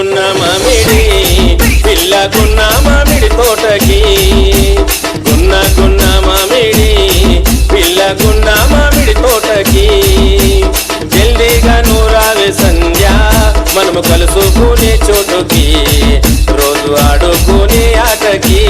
గున్న మామిడి పిల్లకున్న మామిడి తోటకి గున్న మామిడి పిల్లకున్న మామిడి తోటకి జల్దీగా నూరావే సంధ్య మనము కలుసుకునే చోటుకి రోజు ఆడుకునే ఆటకి